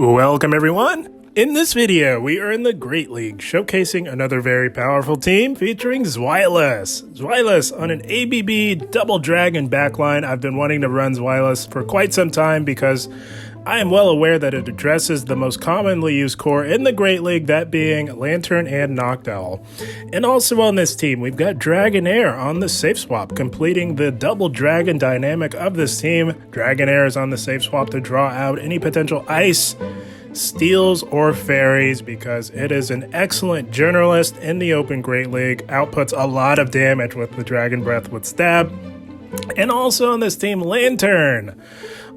Welcome everyone! In this video, we are in the Great League, showcasing another very powerful team featuring Zweilous. Zweilous on an ABB double dragon backline. I've been wanting to run Zweilous for quite some time because I am well aware that it addresses the most commonly used core in the Great League, that being Lanturn and Noctowl. And also on this team, we've got Dragonair on the safe swap, completing the double dragon dynamic of this team. Dragonair is on the safe swap to draw out any potential ice, steals, or fairies because it is an excellent generalist in the open Great League, outputs a lot of damage with the Dragon Breath with Stab. And also on this team, Lanturn.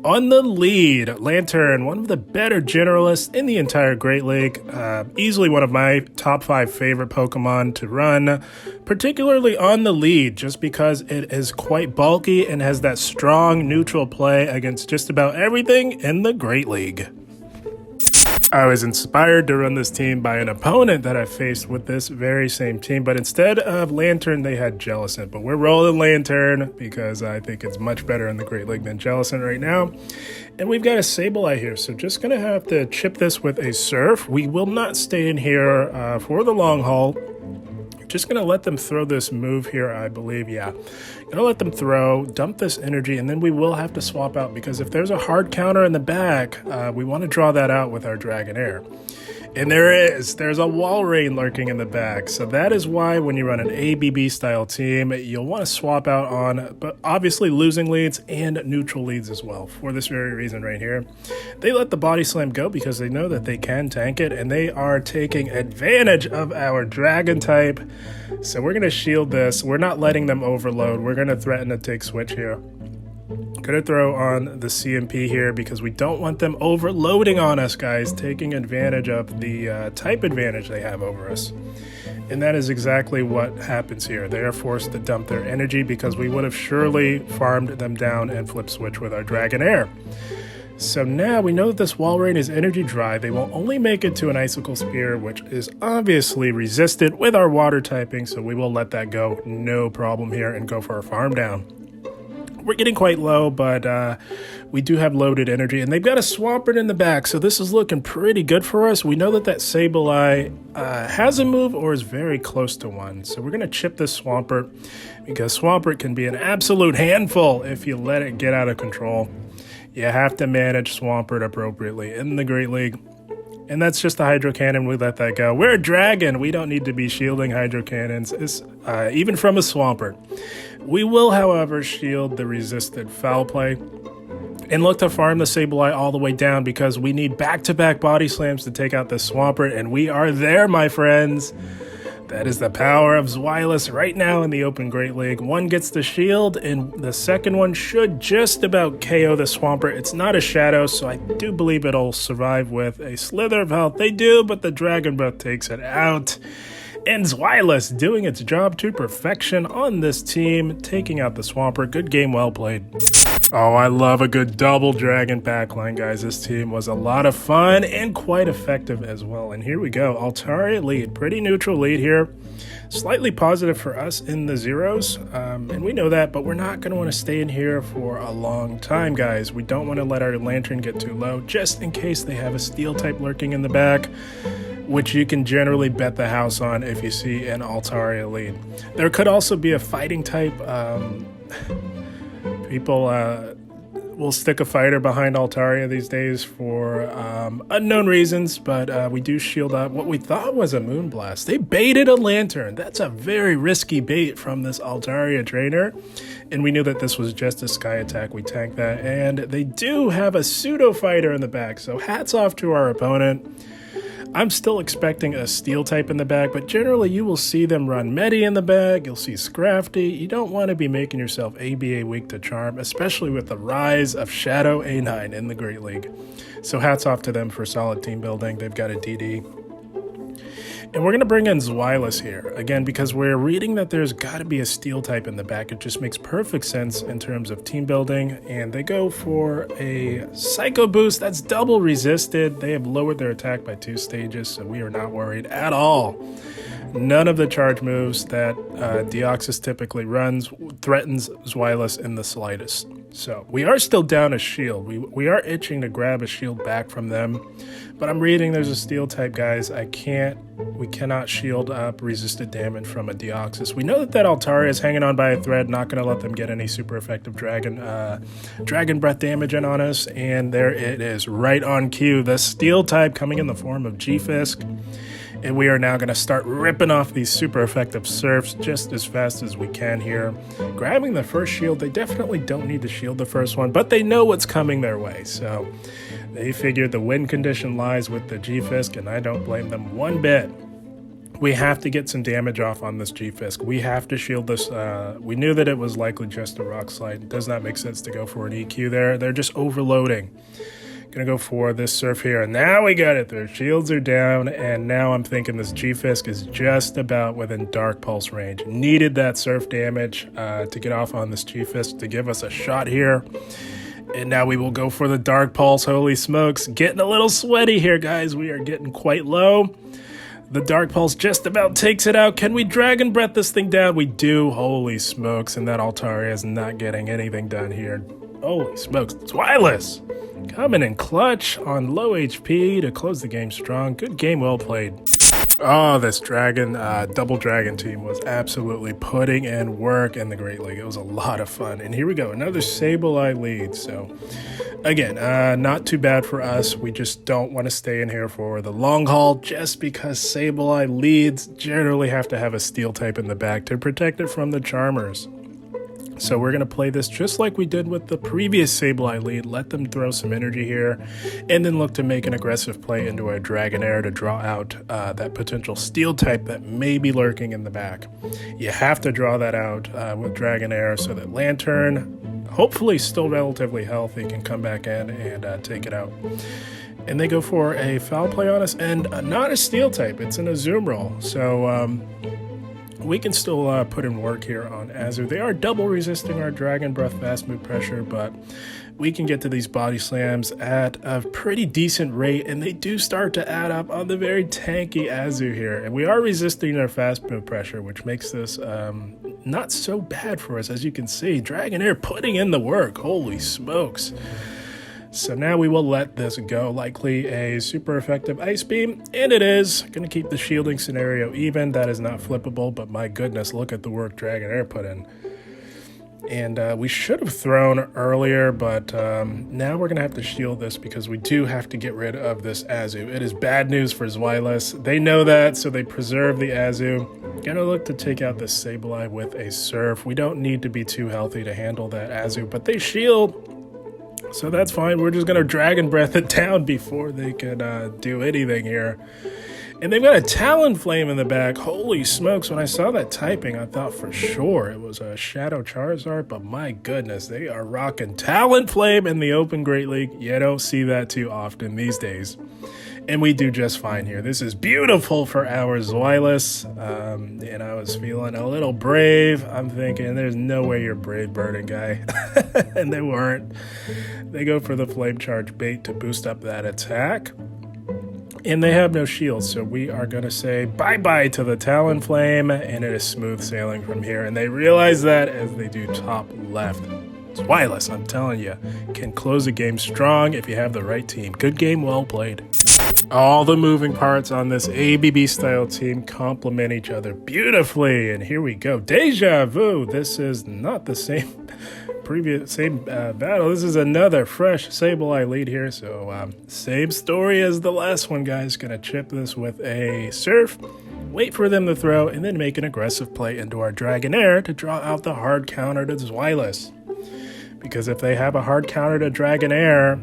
On the lead, Lanturn, one of the better generalists in the entire Great League, easily one of my top 5 favorite Pokemon to run, particularly on the lead, just because it is quite bulky and has that strong neutral play against just about everything in the Great League. I was inspired to run this team by an opponent that I faced with this very same team, but instead of Lanturn, they had Jellicent. But we're rolling Lanturn because I think it's much better in the Great League than Jellicent right now. And we've got a Sableye here, so just going to have to chip this with a Surf. We will not stay in here for the long haul. Just going to let them throw this move here, I believe. Yeah, going to let them throw, dump this energy, and then we will have to swap out because if there's a hard counter in the back, we want to draw that out with our Dragonair. And there's a Walrein lurking in the back. So that is why when you run an ABB style team, you'll want to swap out on, but obviously losing leads and neutral leads as well. For this very reason right here, they let the body slam go because they know that they can tank it, and they are taking advantage of our dragon type. So we're going to shield this. We're not letting them overload. We're going to threaten to take switch here. Gonna throw on the CMP here because we don't want them overloading on us, guys, taking advantage of the type advantage they have over us. And that is exactly what happens here. They are forced to dump their energy because we would have surely farmed them down and flip switch with our Dragonair. So now we know that this Walrein is energy dry. They will only make it to an Icicle Spear, which is obviously resisted with our water typing, so we will let that go, no problem here, and go for our farm down. We're getting quite low, but we do have loaded energy, and they've got a Swampert in the back, so this is looking pretty good for us. We know that that Sableye has a move or is very close to one, so we're going to chip this Swampert because Swampert can be an absolute handful if you let it get out of control. You have to manage Swampert appropriately in the Great League. And that's just the Hydro Cannon. We let that go. We're a dragon. We don't need to be shielding Hydro Cannons, even from a Swampert. We will, however, shield the resisted Foul Play and look to farm the Sableye all the way down because we need back-to-back body slams to take out the Swampert, and we are there, my friends. That is the power of Zweilous right now in the open Great League. One gets the shield, and the second one should just about KO the Swampert. It's not a shadow, so I do believe it'll survive with a slither of health. They do, but the Dragon Breath takes it out. And Zweilous doing its job to perfection on this team, taking out the Swampert. Good game, well played. Oh, I love a good double dragon backline, guys. This team was a lot of fun and quite effective as well. And here we go. Altaria lead. Pretty neutral lead here. Slightly positive for us in the zeros. And we know that, but we're not going to want to stay in here for a long time, guys. We don't want to let our Lanturn get too low, just in case they have a steel type lurking in the back, which you can generally bet the house on if you see an Altaria lead. There could also be a fighting type. People will stick a fighter behind Altaria these days for unknown reasons, but we do shield up what we thought was a Moonblast. They baited a Lanturn. That's a very risky bait from this Altaria trainer, and we knew that this was just a Sky Attack. We tanked that, and they do have a pseudo fighter in the back, so hats off to our opponent. I'm still expecting a steel type in the back, but generally you will see them run Medi in the back. You'll see Scrafty. You don't want to be making yourself ABA weak to Charm, especially with the rise of Shadow A9 in the Great League. So hats off to them for solid team building. They've got a DD. And we're going to bring in Zweilous here, again, because we're reading that there's got to be a steel type in the back. It just makes perfect sense in terms of team building, and they go for a Psycho Boost that's double resisted. They have lowered their attack by 2 stages, so we are not worried at all. None of the charge moves that Deoxys typically runs threatens Zweilous in the slightest. So we are still down a shield. We are itching to grab a shield back from them. But I'm reading there's a steel type, guys. We cannot shield up resisted damage from a Deoxys. We know that Altaria is hanging on by a thread, not going to let them get any super effective dragon breath damage in on us. And there it is, right on cue. The steel type coming in the form of G-Fisk. And we are now going to start ripping off these super effective surfs just as fast as we can here. Grabbing the first shield, they definitely don't need to shield the first one, but they know what's coming their way. So they figured the win condition lies with the G-Fisk, and I don't blame them one bit. We have to get some damage off on this G-Fisk. We have to shield this. We knew that it was likely just a rock slide. It does not make sense to go for an EQ there. They're just overloading. Gonna go for this surf here, and now we got it. Their shields are down, and now I'm thinking this G-Fisk is just about within Dark Pulse range. Needed that surf damage to get off on this G-Fisk to give us a shot here. And now we will go for the Dark Pulse. Holy smokes, getting a little sweaty here, guys. We are getting quite low. The Dark Pulse just about takes it out. Can we Dragon Breath this thing down? We do. Holy smokes, and that Altaria is not getting anything done here. Holy smokes, Zweilous coming in clutch on low HP to close the game strong. Good game, well played. Oh, this double dragon team was absolutely putting in work in the Great League. It was a lot of fun. And here we go, another Sableye lead. So again, not too bad for us. We just don't want to stay in here for the long haul just because Sableye leads generally have to have a steel type in the back to protect it from the Charmers. So we're going to play this just like we did with the previous Sableye lead. Let them throw some energy here and then look to make an aggressive play into a Dragonair to draw out that potential steel type that may be lurking in the back. You have to draw that out with Dragonair so that Lanturn, hopefully still relatively healthy, can come back in and take it out. And they go for a foul play on us, and not a steel type. It's an Azumarill. So we can still put in work here on Azu. They are double resisting our Dragon Breath fast move pressure, but we can get to these body slams at a pretty decent rate, and they do start to add up on the very tanky Azu here. And we are resisting their fast move pressure, which makes this not so bad for us. As you can see, Dragonair putting in the work. Holy smokes. So now we will let this go, likely a super effective Ice Beam, and it is. Going to keep the shielding scenario even. That is not flippable, but my goodness, look at the work Dragonair put in. And we should have thrown earlier, but now we're going to have to shield this because we do have to get rid of this Azu. It is bad news for Zweilous. They know that, so they preserve the Azu. Going to look to take out this Sableye with a Surf. We don't need to be too healthy to handle that Azu, but they shield. So that's fine. We're just going to Dragon Breath it down before they can do anything here. And they've got a Talonflame in the back. Holy smokes. When I saw that typing, I thought for sure it was a Shadow Charizard. But my goodness, they are rocking Talonflame in the Open Great League. You don't see that too often these days. And we do just fine here. This is beautiful for our Zweilous. And I was feeling a little brave. I'm thinking, there's no way you're brave birding, guy. And they weren't. They go for the Flame Charge bait to boost up that attack. And they have no shield, so we are going to say bye-bye to the Talonflame, and it is smooth sailing from here. And they realize that as they do top left. Zweilous, I'm telling you, can close a game strong if you have the right team. Good game, well played. All the moving parts on this ABB-style team complement each other beautifully, and here we go. Deja vu. This is not the same battle. This is another fresh Sableye lead here, so same story as the last one, guys. Gonna chip this with a Surf, wait for them to throw, and then make an aggressive play into our Dragonair to draw out the hard counter to Zweilous. Because if they have a hard counter to Dragonair,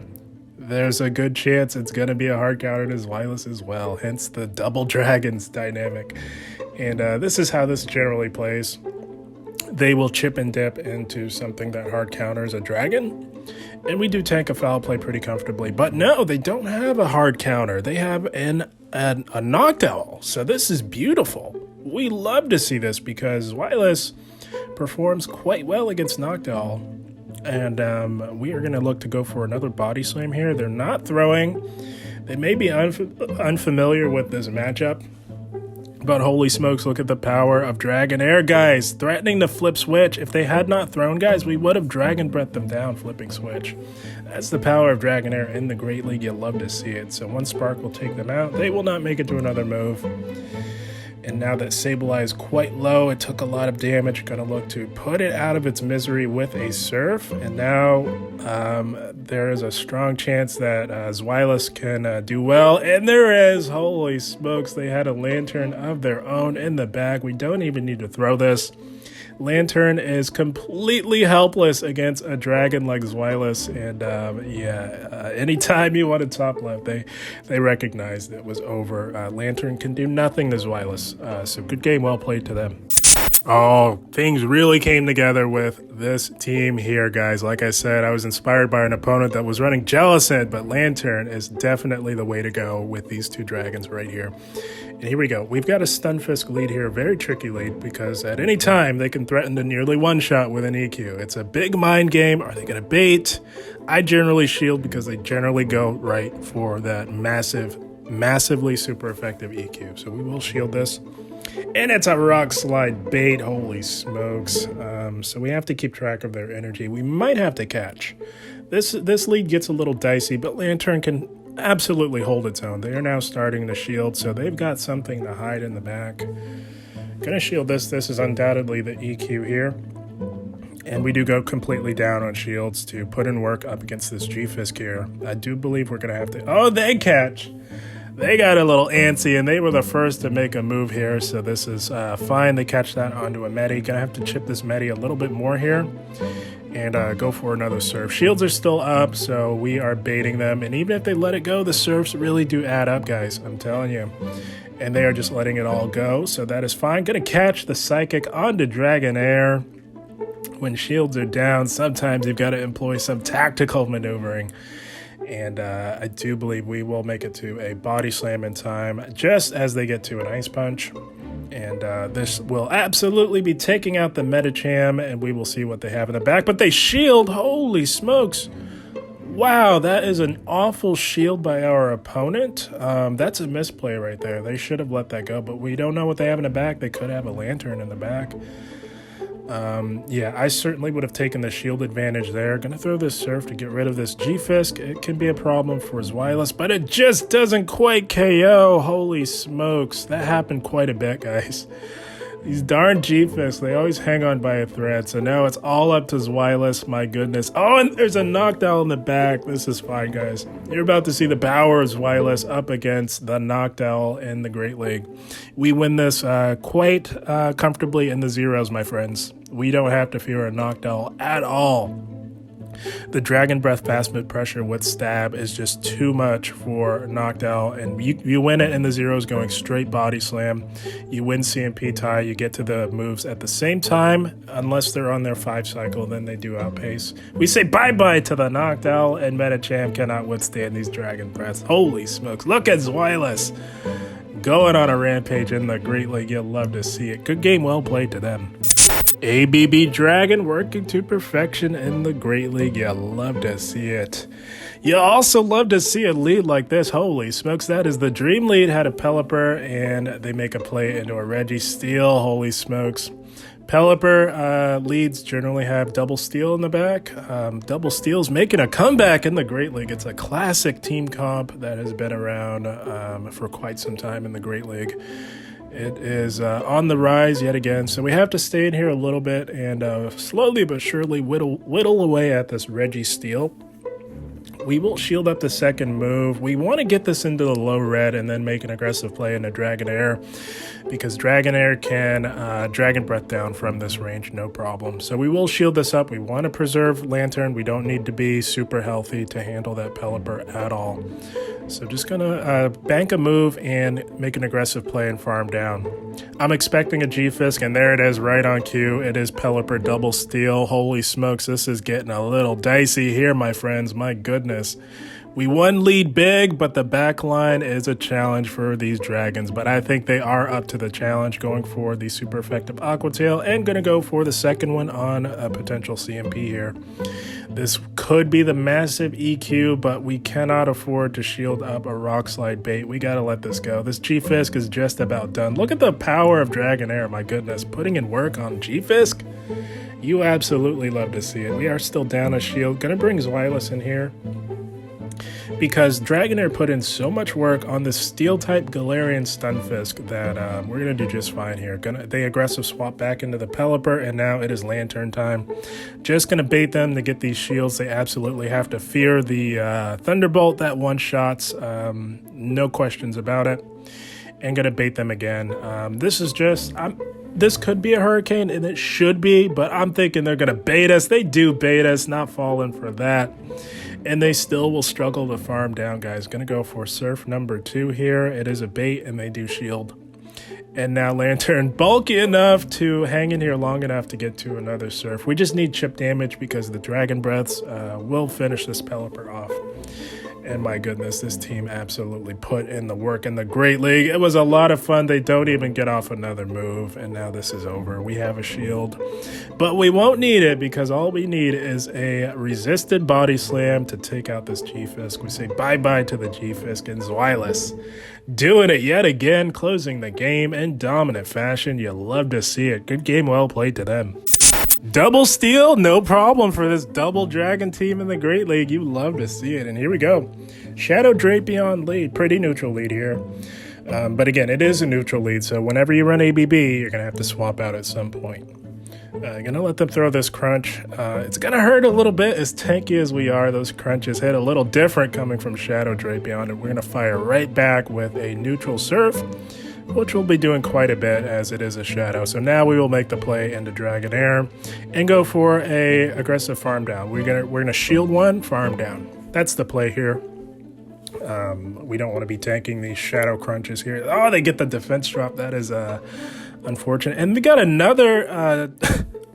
there's a good chance it's going to be a hard counter to Zweilous as well, hence the double dragons dynamic. And this is how this generally plays. They will chip and dip into something that hard counters a dragon, and we do tank a foul play pretty comfortably. But no, they don't have a hard counter. They have a Noctowl, so this is beautiful. We love to see this because Zweilous performs quite well against Noctowl. And we are going to look to go for another body slam here. They're not throwing. They may be unfamiliar with this matchup, but holy smokes, look at the power of Dragonair, guys. Threatening to flip switch. If they had not thrown, guys, we would have Dragon Breathed them down, flipping switch. That's the power of Dragonair in the Great League. You'll love to see it. So one spark will take them out. They will not make it to another move. And now that Sableye is quite low, it took a lot of damage. Gonna look to put it out of its misery with a Surf. And now there is a strong chance that Zweilous can do well. And there is. Holy smokes, they had a Lanturn of their own in the bag. We don't even need to throw this. Lanturn is completely helpless against a dragon like Zweilous, and anytime you want to top left, they recognized it was over. Lanturn can do nothing to Zweilous, so good game, well played to them. Oh, things really came together with this team here, guys. Like I said, I was inspired by an opponent that was running Jellicent, but Lanturn is definitely the way to go with these two dragons right here. And here we go. We've got a Stunfisk lead here, a very tricky lead, because at any time they can threaten to nearly one-shot with an EQ. It's a big mind game. Are they going to bait? I generally shield because they generally go right for that massively super effective EQ. So we will shield this. And it's a rock slide bait. Holy smokes. So we have to keep track of their energy. We might have to catch. This lead gets a little dicey, but Lanturn can absolutely hold its own. They are now starting to shield, so they've got something to hide in the back. Gonna shield this. This is undoubtedly the EQ here. And we do go completely down on shields to put in work up against this G-Fisk here. I do believe we're gonna have to... Oh, they catch! They got a little antsy, and they were the first to make a move here, so this is fine. They catch that onto a Medi. Gonna have to chip this Medi a little bit more here and go for another Surf. Shields are still up, so we are baiting them, and even if they let it go, the Surfs really do add up, guys. I'm telling you. And they are just letting it all go, so that is fine. Gonna catch the Psychic onto Dragonair. When shields are down, sometimes you've got to employ some tactical maneuvering. And I do believe we will make it to a body slam in time, just as they get to an Ice Punch. And this will absolutely be taking out the Medicham, and we will see what they have in the back. But they shield! Holy smokes! Wow, that is an awful shield by our opponent. That's a misplay right there. They should have let that go, but we don't know what they have in the back. They could have a Lanturn in the back. Yeah, I certainly would have taken the shield advantage there. Gonna throw this Surf to get rid of this G-Fisk. It can be a problem for Zweilous, but it just doesn't quite KO. Holy smokes. That happened quite a bit, guys. These darn G-Fisks, they always hang on by a thread. So now it's all up to Zweilous. My goodness. Oh, and there's a knockdown in the back. This is fine, guys. You're about to see the power of Zweilous up against the knockdown in the Great League. We win this quite comfortably in the zeros, my friends. We don't have to fear a knockdown at all. The Dragon Breath fast mid pressure with stab is just too much for knockdown, and you win it in the zeros going straight body slam. You win CMP tie, you get to the moves at the same time, unless they're on their 5 cycle, then they do outpace. We say bye-bye to the knockdown, and Medicham cannot withstand these Dragon Breaths. Holy smokes, look at Zweilous going on a rampage in the Great League. You'll love to see it. Good game, well played to them. ABB Dragon working to perfection in the Great League. You love to see it. You also love to see a lead like this. Holy smokes, that is the dream lead. Had a Pelipper, and they make a play into a Registeel. Holy smokes. Pelipper leads generally have double steal in the back. Double steal's making a comeback in the Great League. It's a classic team comp that has been around for quite some time in the Great League. It is on the rise yet again, so we have to stay in here a little bit and slowly but surely whittle away at this Registeel. We will shield up the second move. We want to get this into the low red and then make an aggressive play into Dragonair, because Dragonair can Dragon Breath down from this range, no problem. So we will shield this up. We want to preserve Lanturn. We don't need to be super healthy to handle that Pelipper at all. So just gonna bank a move and make an aggressive play and farm down. I'm expecting a G-Fisk, and there it is right on cue. It is Pelipper double steal. Holy smokes, this is getting a little dicey here, my friends. My goodness. We won lead big, but the back line is a challenge for these dragons. But I think they are up to the challenge, going for the super effective Aqua Tail and going to go for the second one on a potential CMP here. This could be the massive EQ, but we cannot afford to shield up a Rock Slide bait. We got to let this go. This G-Fisk is just about done. Look at the power of Dragonair, my goodness. Putting in work on G-Fisk. You absolutely love to see it. We are still down a shield. Going to bring Zweilous in here, because Dragonair put in so much work on the Steel-type Galarian Stunfisk that we're going to do just fine here. They aggressive swap back into the Pelipper, and now it is Lanturn time. Just going to bait them to get these shields. They absolutely have to fear the Thunderbolt that one-shots. No questions about it. And going to bait them again. This is just... This could be a Hurricane, and it should be, but I'm thinking they're going to bait us. They do bait us, not falling for that. And they still will struggle to farm down, guys. Going to go for Surf number 2 here. It is a bait, and they do shield. And now Lanturn bulky enough to hang in here long enough to get to another Surf. We just need chip damage because the Dragon Breaths will finish this Pelipper off. And my goodness, this team absolutely put in the work in the Great League. It was a lot of fun. They don't even get off another move, and now this is over. We have a shield, but we won't need it because all we need is a resisted body slam to take out this G-Fisk. We say bye-bye to the G-Fisk, and Zweilous doing it yet again, closing the game in dominant fashion. You love to see it. Good game, well played to them. Double steal, no problem for this double dragon team in the Great League. You love to see it. And here we go. Shadow Drapion lead. Pretty neutral lead here. But again, it is a neutral lead. So whenever you run ABB, you're going to have to swap out at some point. Going to let them throw this crunch. It's going to hurt a little bit. As tanky as we are, those crunches hit a little different coming from Shadow Drapion. And we're going to fire right back with a neutral Surf, which we'll be doing quite a bit as it is a Shadow. So now we will make the play into Dragonair and go for a aggressive farm down. We're gonna shield one, farm down. That's the play here. We don't want to be tanking these Shadow crunches here. Oh, they get the defense drop. That is unfortunate. And we got another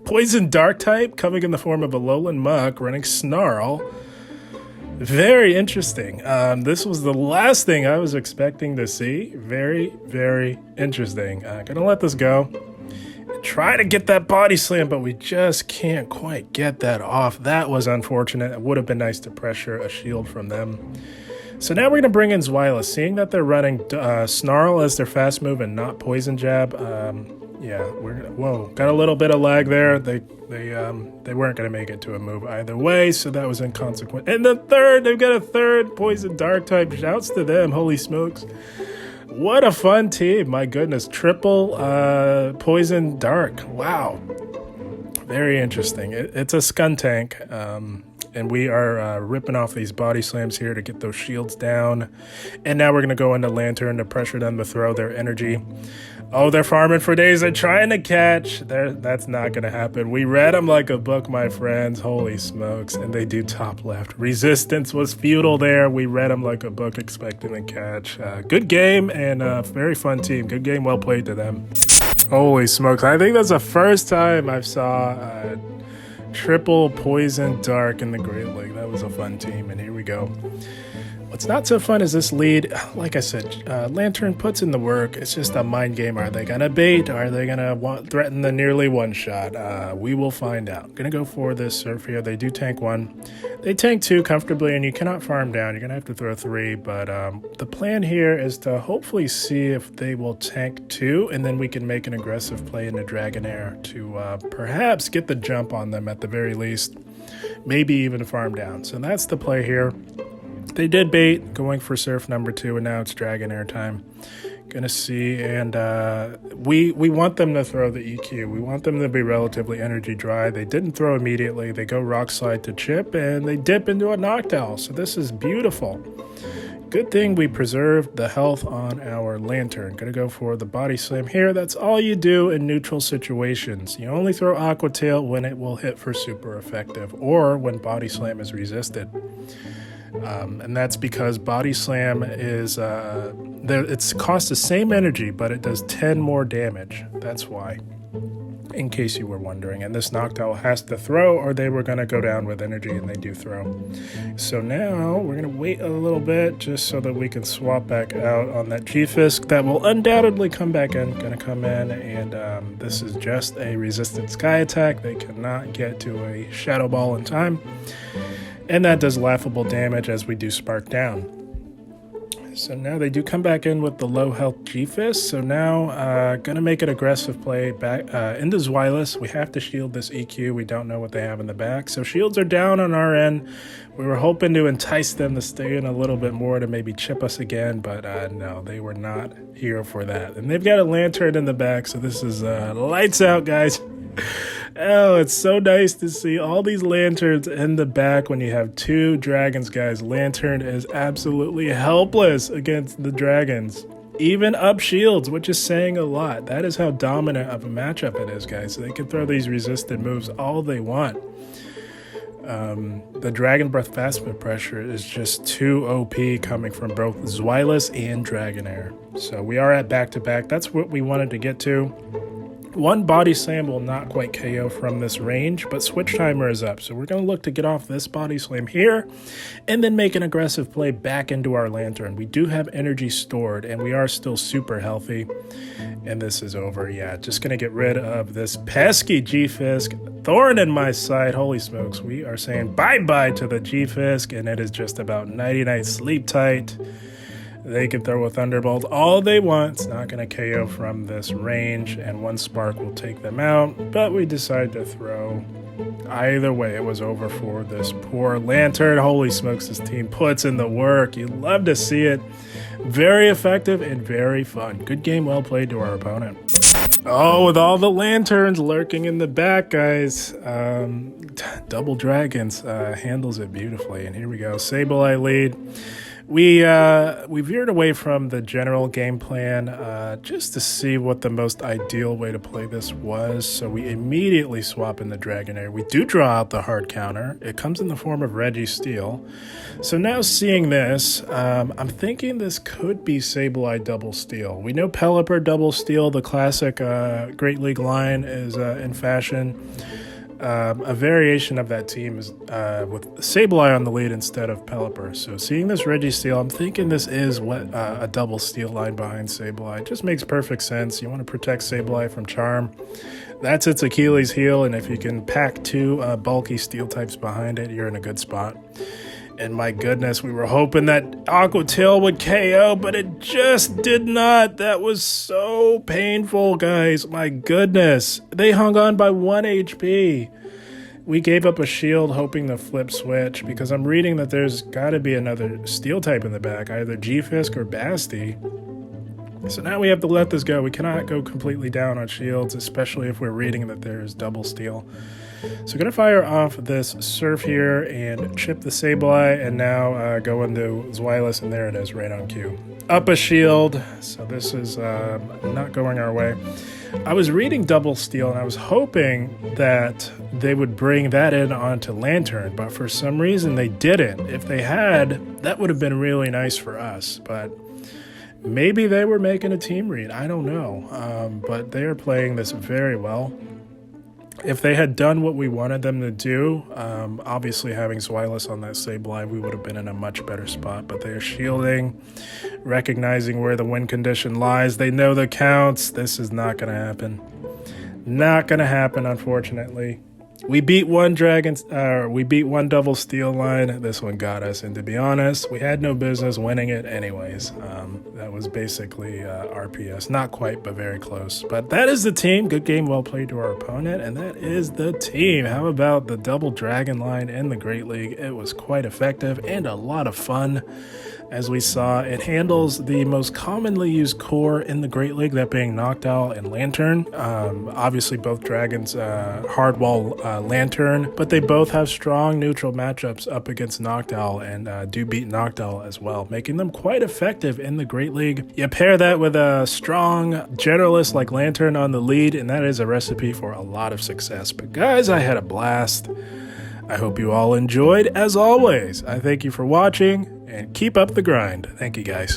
Poison Dark type coming in the form of a Alolan Muck running Snarl. Very interesting. This was the last thing I was expecting to see. Very, very interesting. Gonna let this go. Try to get that body slam, but we just can't quite get that off. That was unfortunate. It would have been nice to pressure a shield from them. So now we're gonna bring in Zweilous. Seeing that they're running Snarl as their fast move and not Poison Jab. Yeah, whoa, got a little bit of lag there. They weren't going to make it to a move either way, so that was inconsequential. And they've got a third Poison Dark type. Shouts to them, holy smokes. What a fun team, my goodness. Triple Poison Dark, wow. Very interesting. It's a Skuntank, and we are ripping off these body slams here to get those shields down. And now we're going to go into Lanturn to pressure them to throw their energy. Oh, they're farming for days. They're trying to catch. That's not going to happen. We read them like a book, my friends. Holy smokes. And they do top left. Resistance was futile there. We read them like a book, expecting to catch. Good game and a very fun team. Good game, well played to them. Holy smokes. I think that's the first time I saw triple Poison Dark in the Great League. That was a fun team, and here we go. What's not so fun is this lead. Like I said, Lanturn puts in the work. It's just a mind game. Are they going to bait? Are they going to threaten the nearly one-shot? We will find out. Going to go for this Surf here. They do tank one. They tank two comfortably, and you cannot farm down. You're going to have to throw three, but the plan here is to hopefully see if they will tank two, and then we can make an aggressive play into Dragonair to perhaps get the jump on them at the very least, maybe even farm down. So that's the play here. They did bait, going for Surf number 2, and now it's Dragonair time. Gonna see, and we want them to throw the EQ. We want them to be relatively energy dry. They didn't throw immediately. They go Rock Slide to chip, and they dip into a Noctowl. So this is beautiful. Good thing we preserved the health on our Lanturn. Gonna go for the Body Slam here. That's all you do in neutral situations. You only throw Aqua Tail when it will hit for super effective, or when Body Slam is resisted. And that's because Body Slam is, it costs the same energy, but it does 10 more damage. That's why. in case you were wondering. And this Noctowl has to throw or they were going to go down with energy, and they do throw. So now we're going to wait a little bit just so that we can swap back out on that G-Fisk that will undoubtedly come back in. Going to come in, and this is just a resistant sky attack. They cannot get to a Shadow Ball in time. And that does laughable damage as we do Spark Down. So now they do come back in with the low health G-Fist. So now going to make an aggressive play back into Zweilous. We have to shield this EQ. We don't know what they have in the back. So shields are down on our end. We were hoping to entice them to stay in a little bit more to maybe chip us again. But no, they were not here for that. And they've got a Lantern in the back. So this is lights out, guys. Oh, it's so nice to see all these Lanterns in the back when you have two dragons, guys. Lanturn is absolutely helpless against the dragons. Even up shields, which is saying a lot. That is how dominant of a matchup it is, guys. So they can throw these resisted moves all they want. The Dragon Breath Fast Move pressure is just too OP coming from both Zweilous and Dragonair. So we are at back-to-back. That's what we wanted to get to. One body slam will not quite KO from this range, but switch timer is up. So we're going to look to get off this body slam here and then make an aggressive play back into our Lantern. We do have energy stored and we are still super healthy. And this is over. Yeah, just going to get rid of this pesky G-Fisk. Thorn in my side. Holy smokes. We are saying bye-bye to the G-Fisk, and it is just about nighty-night sleep tight. They can throw a Thunderbolt all they want. It's not going to KO from this range, and one Spark will take them out, but we decide to throw. Either way, it was over for this poor Lantern. Holy smokes, this team puts in the work. You love to see it. Very effective and very fun. Good game, well played to our opponent. Oh, with all the Lanterns lurking in the back, guys. Double Dragons handles it beautifully, and here we go. Sableye lead. We veered away from the general game plan just to see what the most ideal way to play this was. So we immediately swap in the Dragonair. We do draw out the hard counter. It comes in the form of Registeel. So now seeing this, I'm thinking this could be Sableye Double Steel. We know Pelipper Double Steel, the classic Great League line, is in fashion. A variation of that team is with Sableye on the lead instead of Pelipper. So seeing this Registeel, I'm thinking this is what a double steel line behind Sableye. It just makes perfect sense. You want to protect Sableye from Charm. That's its Achilles heel, and if you can pack two bulky steel types behind it, you're in a good spot. And my goodness, we were hoping that Aqua Tail would KO, but it just did not. That was so painful, guys. My goodness. They hung on by 1 HP. We gave up a shield hoping to flip switch because I'm reading that there's got to be another steel type in the back, either G-Fisk or Basti. So now we have to let this go. We cannot go completely down on shields, especially if we're reading that there is double steel. So going to fire off this Surf here and chip the Sableye, and now go into Zweilous, and there it is, right on cue. Up a shield, so this is not going our way. I was reading double steel, and I was hoping that they would bring that in onto Lanturn, but for some reason they didn't. If they had, that would have been really nice for us, but maybe they were making a team read. I don't know, but they are playing this very well. If they had done what we wanted them to do, obviously having Zweilous on that Sableye, we would have been in a much better spot. But they are shielding, recognizing where the win condition lies. They know the counts. This is not going to happen. Not going to happen, unfortunately. We beat one double steel line. This one got us, and to be honest, we had no business winning it anyways. That was basically RPS. Not quite, but very close. But that is the team. Good game, well played to our opponent, and that is the team. How about the double dragon line in the Great League? It was quite effective and a lot of fun. As we saw, it handles the most commonly used core in the Great League, that being Noctowl and Lanturn. Obviously, both dragons hardwall Lanturn, but they both have strong neutral matchups up against Noctowl and do beat Noctowl as well, making them quite effective in the Great League. You pair that with a strong generalist like Lanturn on the lead, and that is a recipe for a lot of success. But guys, I had a blast. I hope you all enjoyed. As always, I thank you for watching, and keep up the grind. Thank you, guys.